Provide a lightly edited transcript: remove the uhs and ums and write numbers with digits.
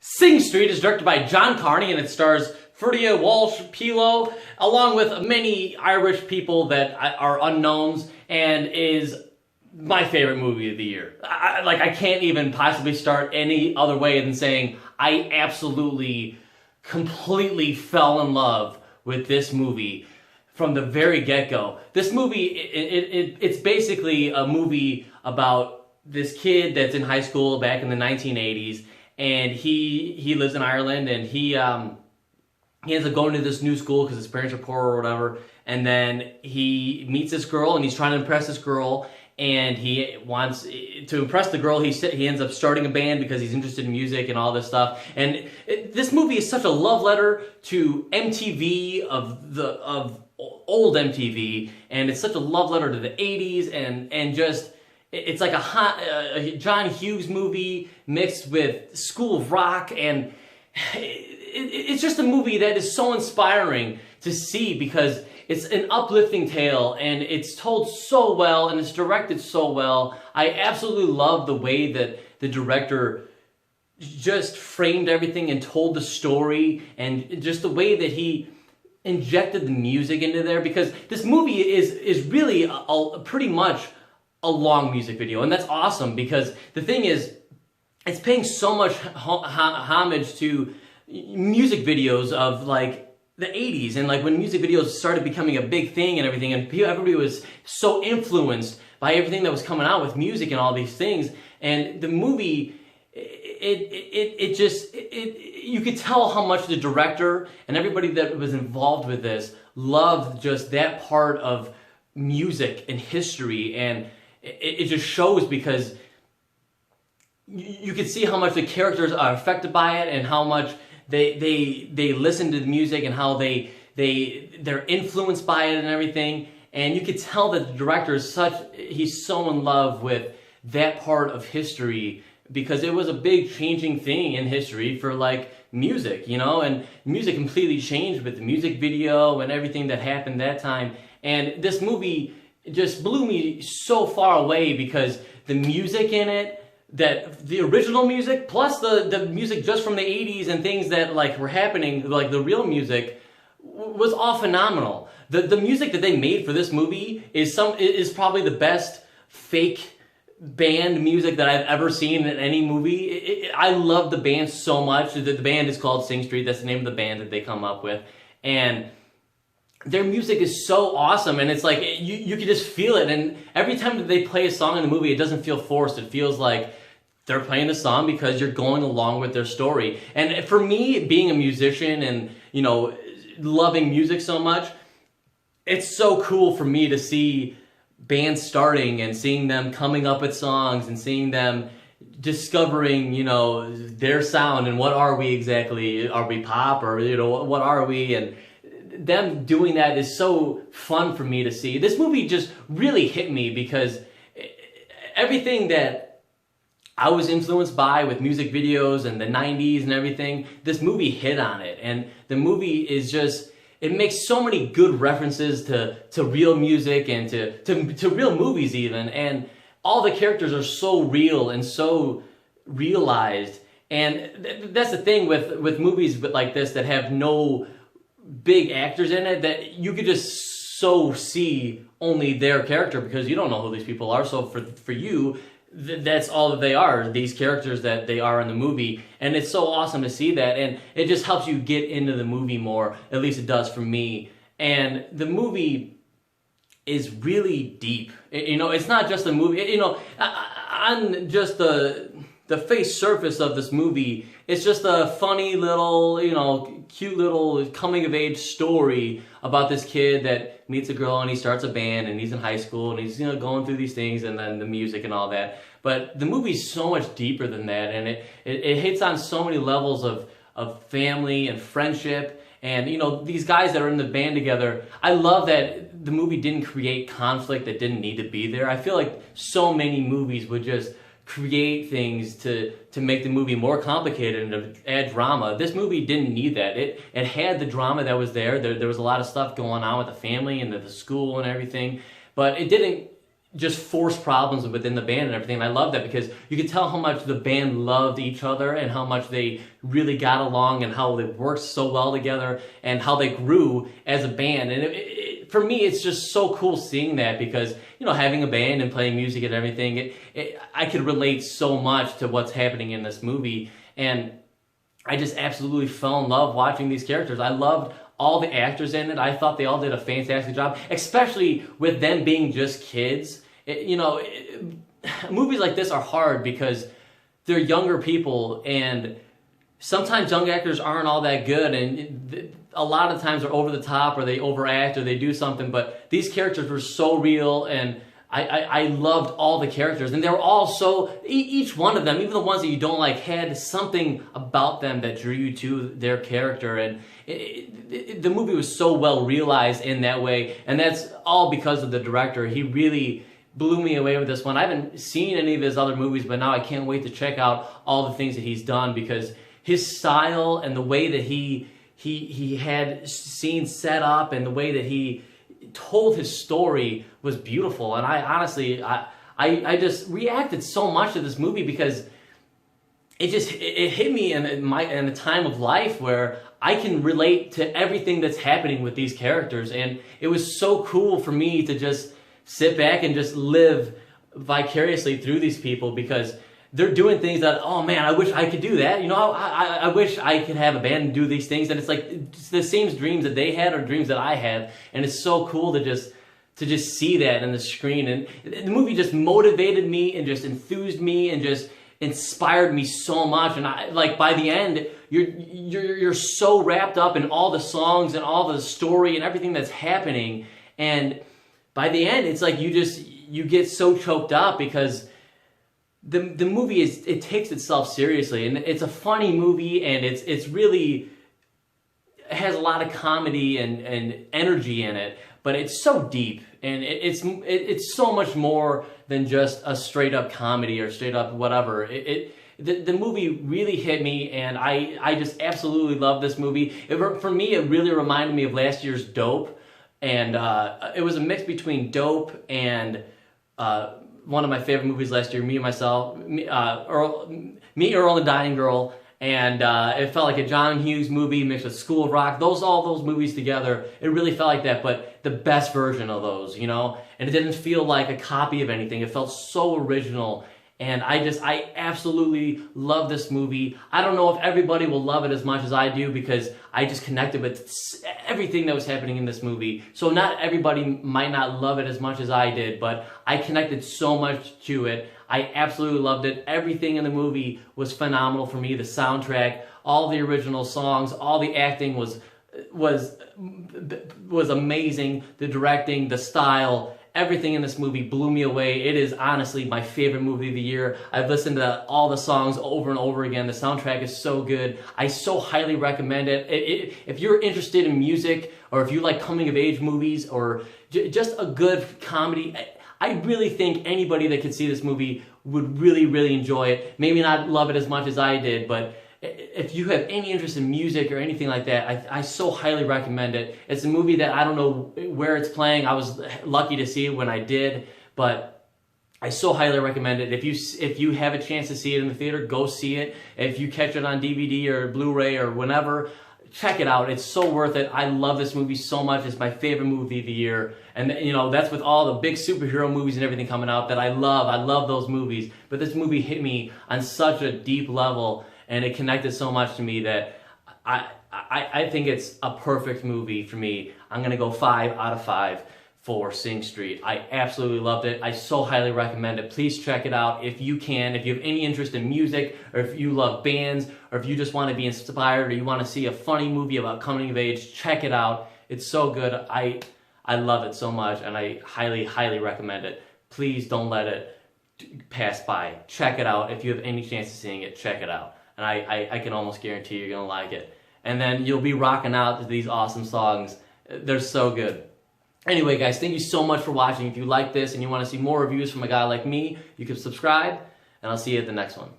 Sing Street is directed by John Carney and it stars Ferdia Walsh Pilo, along with many Irish people that are unknowns, and is my favorite movie of the year. I can't even possibly start any other way than saying I absolutely, completely fell in love with this movie from the very get-go. This movie, it's basically a movie about this kid that's in high school back in the 1980s, and he lives in Ireland, and he ends up going to this new school because his parents are poor or whatever, and then he meets this girl, and he's trying to impress this girl, and he wants to impress the girl. He ends up starting a band because he's interested in music and all this stuff. And this movie is such a love letter to MTV of old MTV, and it's such a love letter to the 80s, and just it's like a John Hughes movie mixed with School of Rock, and it's just a movie that is so inspiring to see because it's an uplifting tale, and it's told so well, and it's directed so well. I absolutely love the way that the director just framed everything and told the story, and just the way that he injected the music into there, because this movie is really pretty much a long music video, and that's awesome because the thing is, it's paying so much homage to music videos of like the 80s, and like when music videos started becoming a big thing and everything, and everybody was so influenced by everything that was coming out with music and all these things, and the movie, you could tell how much the director and everybody that was involved with this loved just that part of music and history, and it just shows because you can see how much the characters are affected by it, and how much they listen to the music, and how they're influenced by it and everything. And you could tell that the director is he's so in love with that part of history, because it was a big changing thing in history for like music, you know, and music completely changed with the music video and everything that happened that time. And this movie just blew me so far away because the music in it, that the original music plus the music just from the 80s and things that like were happening, like the real music, was all phenomenal. The music that they made for this movie is probably the best fake band music that I've ever seen in any movie. I love the band so much. The band is called Sing Street. That's the name of the band that they come up with, and their music is so awesome, and it's like you can just feel it. And every time that they play a song in the movie, it doesn't feel forced. It feels like they're playing the song because you're going along with their story. And for me, being a musician and, you know, loving music so much, it's so cool for me to see bands starting and seeing them coming up with songs and seeing them discovering, you know, their sound and what are we exactly? Are we pop, or, you know, what are we? And them doing that is so fun for me to see. This movie just really hit me because everything that I was influenced by with music videos and the 90s and everything, this movie hit on it. And the movie is just, it makes so many good references to real music and to real movies even. And all the characters are so real and so realized. And that's the thing with movies like this that have no big actors in it, that you could just so see only their character because you don't know who these people are. So for you, that's all that they are, these characters that they are in the movie. And it's so awesome to see that, and it just helps you get into the movie more. At least it does for me. And the movie is really deep. You know, it's not just a movie, you know, on just the face surface of this movie, it's just a funny little, you know, cute little coming-of-age story about this kid that meets a girl and he starts a band and he's in high school and he's, you know, going through these things and then the music and all that. But the movie's so much deeper than that, and it hits on so many levels of family and friendship. And, you know, these guys that are in the band together, I love that the movie didn't create conflict that didn't need to be there. I feel like so many movies would just create things to make the movie more complicated and to add drama. This movie didn't need that. It had the drama that was there. There was a lot of stuff going on with the family and the school and everything, but it didn't just forced problems within the band and everything. And I love that because you could tell how much the band loved each other and how much they really got along and how they worked so well together and how they grew as a band. And for me, it's just so cool seeing that because, you know, having a band and playing music and everything, I could relate so much to what's happening in this movie. And I just absolutely fell in love watching these characters. I loved all the actors in it. I thought they all did a fantastic job, especially with them being just kids. Movies like this are hard because they're younger people, and sometimes young actors aren't all that good, and a lot of times they're over the top or they overact or they do something, but these characters were so real, and I loved all the characters, and they were all so, each one of them, even the ones that you don't like, had something about them that drew you to their character, and the movie was so well realized in that way, and that's all because of the director. He really blew me away with this one. I haven't seen any of his other movies, but now I can't wait to check out all the things that he's done because his style and the way that he had scenes set up and the way that he told his story was beautiful. And I honestly, I just reacted so much to this movie because it hit me in a time of life where I can relate to everything that's happening with these characters, and it was so cool for me to just sit back and just live vicariously through these people because they're doing things that, oh man, I wish I could do that. You know, I wish I could have a band and do these things, and it's like it's the same dreams that they had or dreams that I had, and it's so cool to just see that on the screen. And the movie just motivated me and just enthused me and just inspired me so much. And I, like, by the end, you're so wrapped up in all the songs and all the story and everything that's happening, and by the end, it's like you get so choked up because the movie it takes itself seriously, and it's a funny movie, and it really has a lot of comedy and energy in it, but it's so deep, and it's so much more than just a straight up comedy or straight up whatever. The movie really hit me, and I just absolutely love this movie. For me, it really reminded me of last year's Dope. And it was a mix between Dope and one of my favorite movies last year, Earl and the Dying Girl. And it felt like a John Hughes movie mixed with School of Rock. All those movies together, it really felt like that, but the best version of those, you know? And it didn't feel like a copy of anything. It felt so original. And I absolutely love this movie. I don't know if everybody will love it as much as I do because I just connected with everything that was happening in this movie. So not everybody might not love it as much as I did, but I connected so much to it. I absolutely loved it. Everything in the movie was phenomenal for me. The soundtrack, all the original songs, all the acting was amazing. The directing, the style, everything in this movie blew me away. It is honestly my favorite movie of the year. I've listened to all the songs over and over again. The soundtrack is so good. I so highly recommend it. If you're interested in music, or if you like coming of age movies, or just a good comedy, I really think anybody that could see this movie would really, really enjoy it. Maybe not love it as much as I did, but if you have any interest in music or anything like that, I so highly recommend it. It's a movie that I don't know where it's playing. I was lucky to see it when I did, but I so highly recommend it. If you have a chance to see it in the theater, go see it. If you catch it on DVD or Blu-ray or whenever, check it out. It's so worth it. I love this movie so much. It's my favorite movie of the year. And you know, that's with all the big superhero movies and everything coming out that I love. I love those movies. But this movie hit me on such a deep level, and it connected so much to me that I think it's a perfect movie for me. I'm going to go 5 out of 5 for Sing Street. I absolutely loved it. I so highly recommend it. Please check it out if you can. If you have any interest in music, or if you love bands, or if you just want to be inspired, or you want to see a funny movie about coming of age, check it out. It's so good. I love it so much, and I highly, highly recommend it. Please don't let it pass by. Check it out. If you have any chance of seeing it, check it out. And I can almost guarantee you're going to like it. And then you'll be rocking out to these awesome songs. They're so good. Anyway, guys, thank you so much for watching. If you like this and you want to see more reviews from a guy like me, you can subscribe, and I'll see you at the next one.